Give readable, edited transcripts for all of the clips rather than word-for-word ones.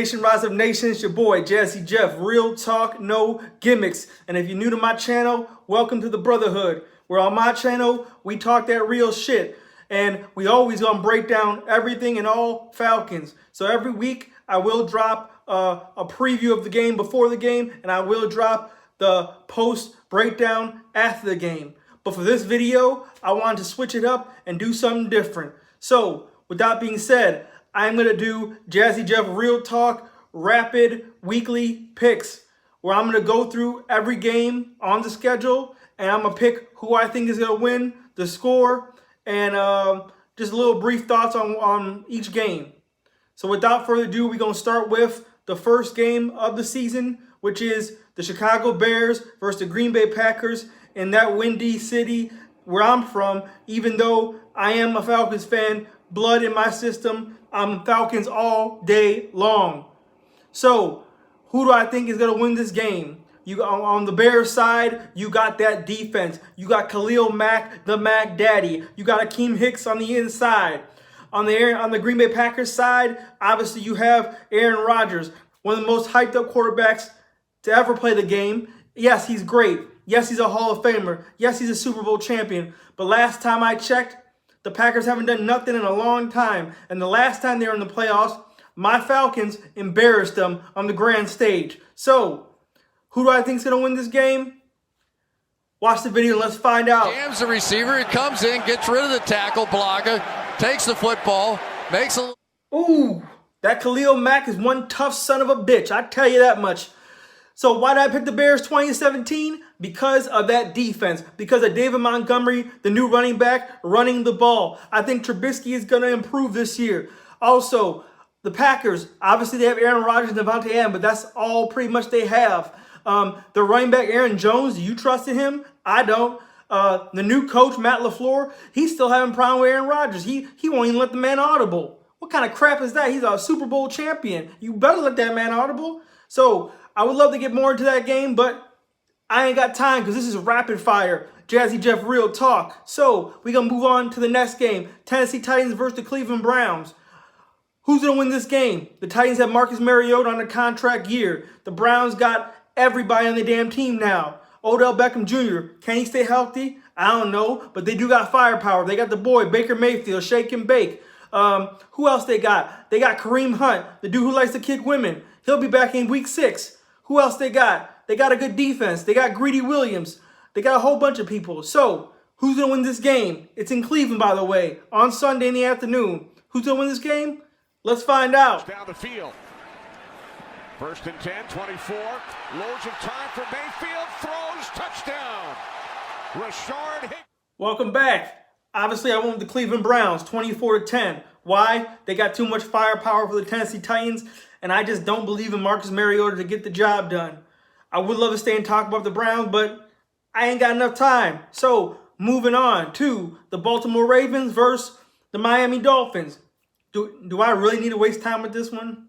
Nation, rise up nation, it's your boy Jazzy Jeff. Real talk, no gimmicks. And if you're new to my channel, welcome to the Brotherhood. Where on my channel, we talk that real shit. And we always gonna break down everything and all Falcons. So every week, I will drop a preview of the game before the game, and I will drop the post breakdown after the game. But for this video, I wanted to switch it up and do something different. So, with that being said, I'm going to do Jazzy Jeff Real Talk Rapid Weekly Picks, where I'm going to go through every game on the schedule, and I'm going to pick who I think is going to win, the score, and just a little brief thoughts on each game. So without further ado, we're going to start with the first game of the season, which is the Chicago Bears versus the Green Bay Packers in that windy city where I'm from. Even though I am a Falcons fan, blood in my system, I'm Falcons all day long. So, who do I think is going to win this game? You on the Bears side, you got that defense. You got Khalil Mack, the Mac Daddy. You got Akeem Hicks on the inside. On the Green Bay Packers side, obviously you have Aaron Rodgers, one of the most hyped up quarterbacks to ever play the game. Yes, he's great. Yes, he's a Hall of Famer. Yes, he's a Super Bowl champion. But last time I checked, the Packers haven't done nothing in a long time. And the last time they were in the playoffs, my Falcons embarrassed them on the grand stage. So, who do I think is going to win this game? Watch the video and let's find out. Jams the receiver. He comes in, gets rid of the tackle blocker, takes the football, makes a... Ooh, that Khalil Mack is one tough son of a bitch. I tell you that much. So why did I pick the Bears 2017? Because of that defense. Because of David Montgomery, the new running back, running the ball. I think Trubisky is going to improve this year. Also, the Packers, obviously they have Aaron Rodgers and Devontae Adams, but that's all pretty much they have. The running back Aaron Jones, do you trust in him? I don't. The new coach, Matt LaFleur, he's still having a problem with Aaron Rodgers. He won't even let the man audible. What kind of crap is that? He's a Super Bowl champion. You better let that man audible. So, I would love to get more into that game, but I ain't got time because this is rapid fire. Jazzy Jeff Real Talk. So, we're going to move on to the next game. Tennessee Titans versus the Cleveland Browns. Who's going to win this game? The Titans have Marcus Mariota on a contract year. The Browns got everybody on the damn team now. Odell Beckham Jr., can he stay healthy? I don't know, but they do got firepower. They got the boy, Baker Mayfield, shake and bake. Who else they got? They got Kareem Hunt, the dude who likes to kick women. He'll be back in week 6. Who else they got? They got a good defense. They got Greedy Williams. They got a whole bunch of people. So, who's going to win this game? It's in Cleveland, by the way, on Sunday in the afternoon. Who's going to win this game? Let's find out. Down the field. First and 10, 24. Loads of time for Mayfield. Throws. Touchdown. Rashard Higgins. Welcome back. Obviously, I went with the Cleveland Browns, 24-10. Why? They got too much firepower for the Tennessee Titans, and I just don't believe in Marcus Mariota to get the job done. I would love to stay and talk about the Browns, but I ain't got enough time. So, moving on to the Baltimore Ravens versus the Miami Dolphins. Do I really need to waste time with this one?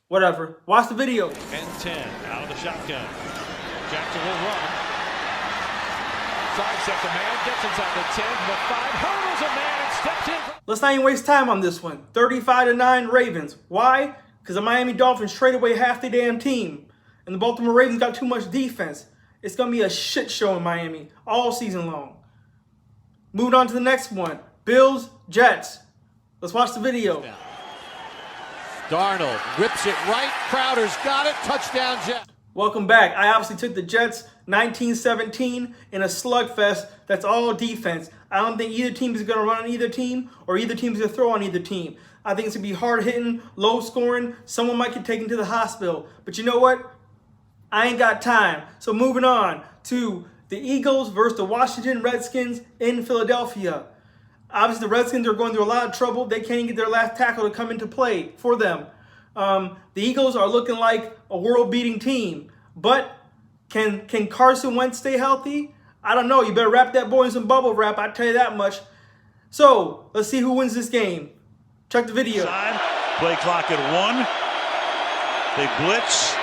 Whatever. Watch the video. 10-10 out of the shotgun. Jackson will run. Sidestep the man, gets inside the 10, the 5, hurdles a man and steps in. Let's not even waste time on this one. 35-9 Ravens. Why? Because the Miami Dolphins traded away half the damn team. And the Baltimore Ravens got too much defense. It's going to be a shit show in Miami all season long. Moving on to the next one. Bills, Jets. Let's watch the video. Darnold whips it right. Crowder's got it. Touchdown, Jets. Welcome back. I obviously took the Jets 19-17 in a slugfest. That's all defense. I don't think either team is going to run on either team or either team is going to throw on either team. I think it's going to be hard-hitting, low-scoring. Someone might get taken to the hospital. But you know what? I ain't got time. So moving on to the Eagles versus the Washington Redskins in Philadelphia. Obviously, the Redskins are going through a lot of trouble. They can't even get their last tackle to come into play for them. The Eagles are looking like a world-beating team. But can Carson Wentz stay healthy? I don't know. You better wrap that boy in some bubble wrap. I tell you that much. So, let's see who wins this game. Check the video. Play clock at 1. They blitz.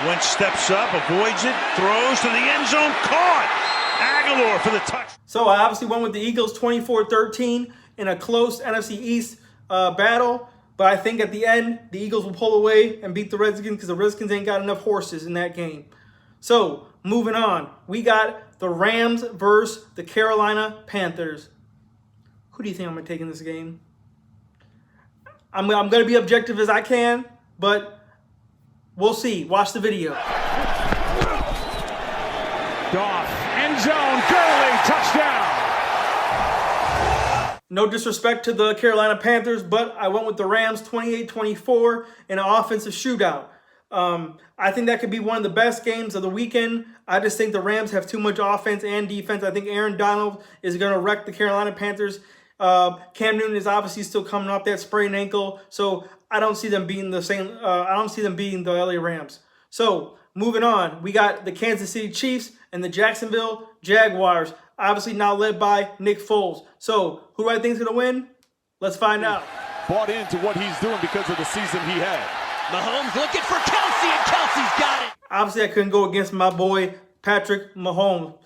Wentz steps up, avoids it, throws to the end zone. Caught! Aguilar for the touch. So, I obviously went with the Eagles 24-13 in a close NFC East battle. But I think at the end, the Eagles will pull away and beat the Redskins because the Redskins ain't got enough horses in that game. So, moving on. We got the Rams versus the Carolina Panthers. Who do you think I'm going to take in this game? I'm going to be objective as I can, but we'll see. Watch the video. Goff, end zone, Gurley, touchdown. No disrespect to the Carolina Panthers, but I went with the Rams 28-24 in an offensive shootout. I think that could be one of the best games of the weekend. I just think the Rams have too much offense and defense. I think Aaron Donald is going to wreck the Carolina Panthers. Cam Newton is obviously still coming off that sprained ankle, so I don't see them beating the LA Rams. So moving on, we got the Kansas City Chiefs and the Jacksonville Jaguars, obviously now led by Nick Foles. So who do I think is going to win? Let's find out. Bought into what he's doing because of the season he had. Mahomes looking for Kelsey, and Kelsey's got it. Obviously, I couldn't go against my boy Patrick Mahomes.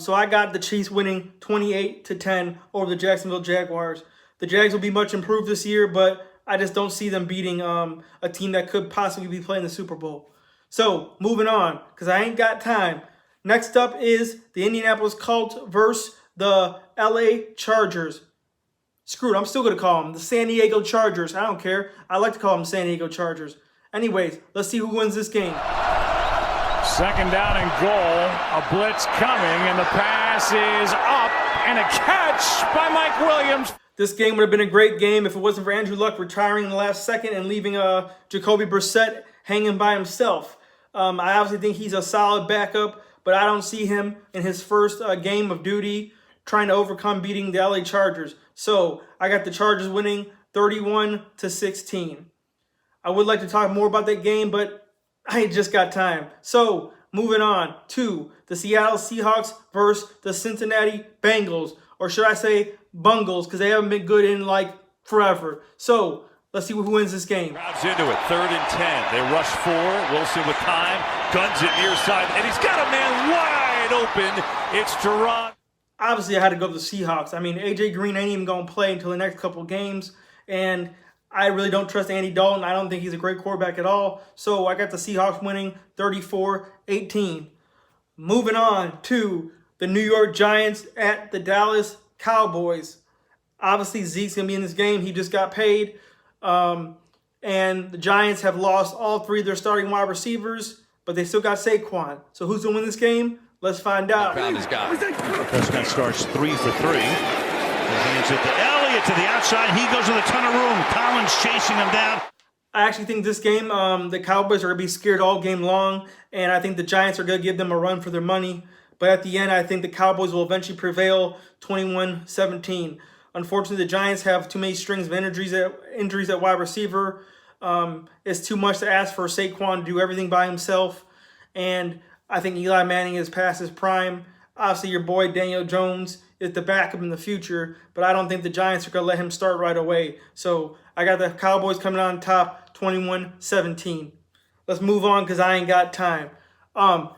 So I got the Chiefs winning 28-10 over the Jacksonville Jaguars. The Jags will be much improved this year, but I just don't see them beating a team that could possibly be playing the Super Bowl. So moving on, because I ain't got time. Next up is the Indianapolis Colts versus the LA Chargers. Screw it, I'm still going to call them the San Diego Chargers. I don't care. I like to call them San Diego Chargers. Anyways, let's see who wins this game. Second down and goal. A blitz coming, and the pass is up, and a catch by Mike Williams. This game would have been a great game if it wasn't for Andrew Luck retiring in the last second and leaving Jacoby Brissett hanging by himself. I obviously think he's a solid backup, but I don't see him in his first game of duty trying to overcome beating the LA Chargers. So I got the Chargers winning 31-16. I would like to talk more about that game, but I just got time. So moving on to the Seattle Seahawks versus the Cincinnati Bengals, or should I say Bungles, because they haven't been good in like forever. So let's see who wins this game. Drives into it, 3rd and 10. They rush 4. Wilson with time, guns it near side, and he's got a man wide open. It's Gerard. Obviously, I had to go with the Seahawks. I mean, A.J. Green ain't even going to play until the next couple games, and I really don't trust Andy Dalton. I don't think he's a great quarterback at all. So I got the Seahawks winning 34-18. Moving on to the New York Giants at the Dallas Cowboys. Obviously, Zeke's going to be in this game. He just got paid. And the Giants have lost all 3 of their starting wide receivers, but they still got Saquon. So who's going to win this game? Let's find out. Found his guy. Prescott starts 3 for 3. He hands it to Elliott to the outside. He goes with a ton of room. Collins chasing him down. I actually think this game, the Cowboys are going to be scared all game long, and I think the Giants are going to give them a run for their money. But at the end, I think the Cowboys will eventually prevail 21-17. Unfortunately, the Giants have too many strings of injuries at wide receiver. It's too much to ask for Saquon to do everything by himself. And I think Eli Manning is past his prime. Obviously, your boy Daniel Jones is the backup in the future, but I don't think the Giants are going to let him start right away. So I got the Cowboys coming on top 21-17. Let's move on because I ain't got time.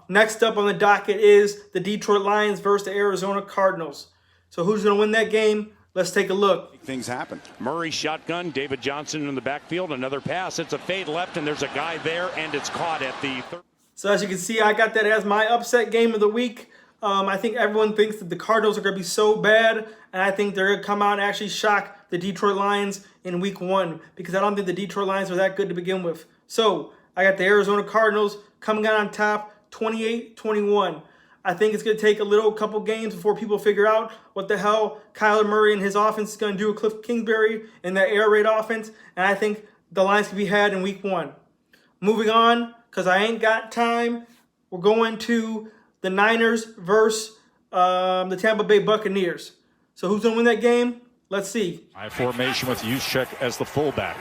Next up on the docket is the Detroit Lions versus the Arizona Cardinals. So who's going to win that game? Let's take a look. Things happen. Murray shotgun, David Johnson in the backfield, another pass. It's a fade left, and there's a guy there, and it's caught at the 3rd. So as you can see, I got that as my upset game of the week. I think everyone thinks that the Cardinals are going to be so bad, and I think they're going to come out and actually shock the Detroit Lions in week 1 because I don't think the Detroit Lions are that good to begin with. So I got the Arizona Cardinals coming out on top 28-21. I think it's going to take a couple games before people figure out what the hell Kyler Murray and his offense is going to do with Cliff Kingsbury and that air raid offense, and I think the Lions can be had in week 1. Moving on, because I ain't got time, we're going to the Niners versus the Tampa Bay Buccaneers. So who's going to win that game? Let's see. High formation with Juszczyk as the fullback,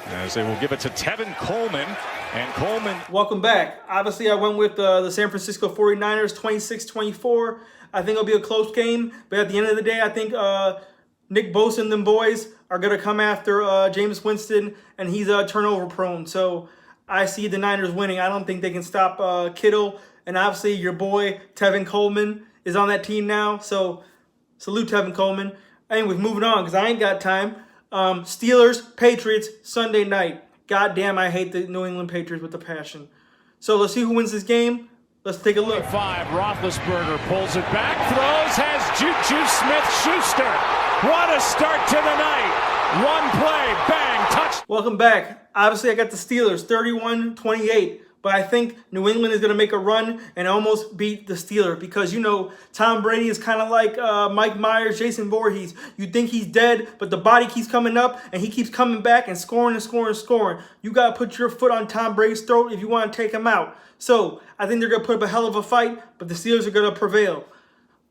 as they will give it to Tevin Coleman. And Coleman. Welcome back. Obviously, I went with the San Francisco 49ers 26-24. I think it'll be a close game, but at the end of the day, I think Nick Bosa and them boys are going to come after Jameis Winston, and he's turnover prone. So I see the Niners winning. I don't think they can stop Kittle. And obviously, your boy Tevin Coleman is on that team now. So salute Tevin Coleman. Anyways, moving on because I ain't got time. Steelers, Patriots, Sunday night. God damn, I hate the New England Patriots with a passion. So let's see who wins this game. Let's take a look. 5, Roethlisberger pulls it back, throws, has Juju Smith-Schuster. What a start to the night. One play, bang, touch. Welcome back. Obviously, I got the Steelers, 31-28. But I think New England is going to make a run and almost beat the Steelers because, you know, Tom Brady is kind of like Mike Myers, Jason Voorhees. You think he's dead, but the body keeps coming up and he keeps coming back and scoring and scoring and scoring. You got to put your foot on Tom Brady's throat if you want to take him out. So I think they're going to put up a hell of a fight, but the Steelers are going to prevail.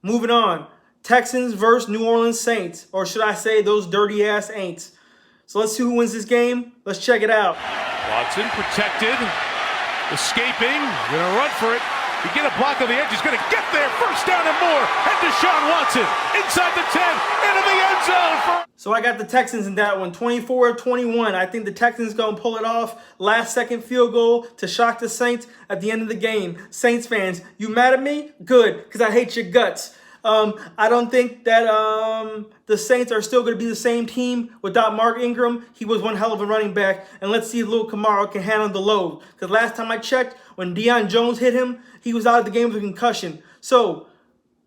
Moving on. Texans versus New Orleans Saints, or should I say those dirty-ass Aints. So let's see who wins this game. Let's check it out. Watson protected. Escaping, gonna run for it. You get a block on the edge, he's gonna get there. First down and more. And Deshaun Watson inside the 10, into the end zone. So I got the Texans in that one, 24-21. I think the Texans gonna pull it off. Last second field goal to shock the Saints at the end of the game. Saints fans, you mad at me? Good, because I hate your guts. I don't think that the Saints are still going to be the same team without Mark Ingram. He was one hell of a running back. And let's see if Lil Kamara can handle the load. Because last time I checked, when Deion Jones hit him, he was out of the game with a concussion. So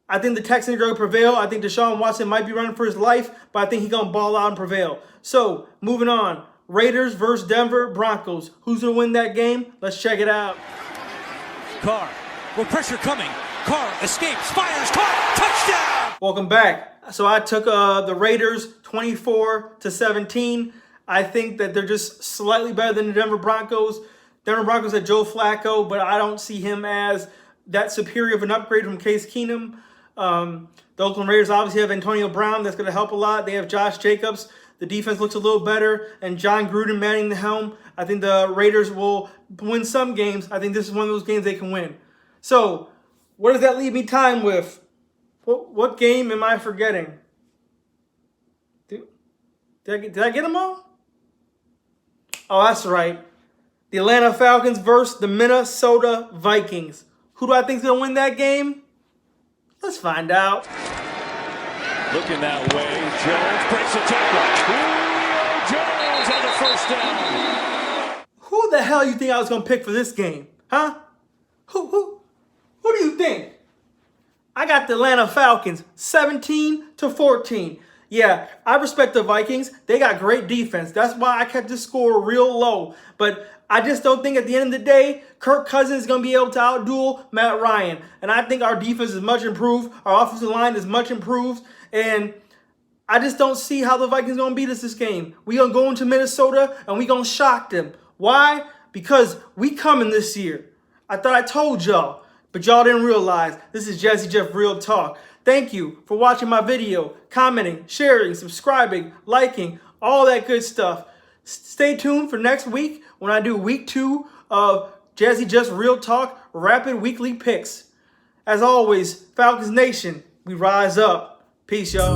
I think the Texans are going to prevail. I think Deshaun Watson might be running for his life, but I think he's going to ball out and prevail. So moving on. Raiders versus Denver Broncos. Who's going to win that game? Let's check it out. Carr, with pressure coming. Carr escapes, fires, caught, touchdown! Welcome back. So I took the Raiders 24-17. I think that they're just slightly better than the Denver Broncos. Denver Broncos had Joe Flacco, but I don't see him as that superior of an upgrade from Case Keenum. The Oakland Raiders obviously have Antonio Brown. That's going to help a lot. They have Josh Jacobs. The defense looks a little better. And John Gruden manning the helm. I think the Raiders will win some games. I think this is one of those games they can win. So what does that leave me time with? What game am I forgetting? Did I get them all? Oh, that's right. The Atlanta Falcons versus the Minnesota Vikings. Who do I think is going to win that game? Let's find out. Looking that way, Jones breaks a tackle. Julio Jones on the first down. Who the hell you think I was going to pick for this game? Huh? Who do you think? I got the Atlanta Falcons 17-14. Yeah, I respect the Vikings. They got great defense. That's why I kept this score real low. But I just don't think at the end of the day, Kirk Cousins is going to be able to outduel Matt Ryan. And I think our defense is much improved. Our offensive line is much improved. And I just don't see how the Vikings are going to beat us this game. We're going to go into Minnesota and we're going to shock them. Why? Because we coming this year. I thought I told y'all. But y'all didn't realize. This is Jazzy Jeff Real Talk. Thank you for watching my video, commenting, sharing, subscribing, liking, all that good stuff. Stay tuned for next week when I do week 2 of Jazzy Jeff's Real Talk Rapid Weekly Picks. As always, Falcons Nation, we rise up. Peace, y'all.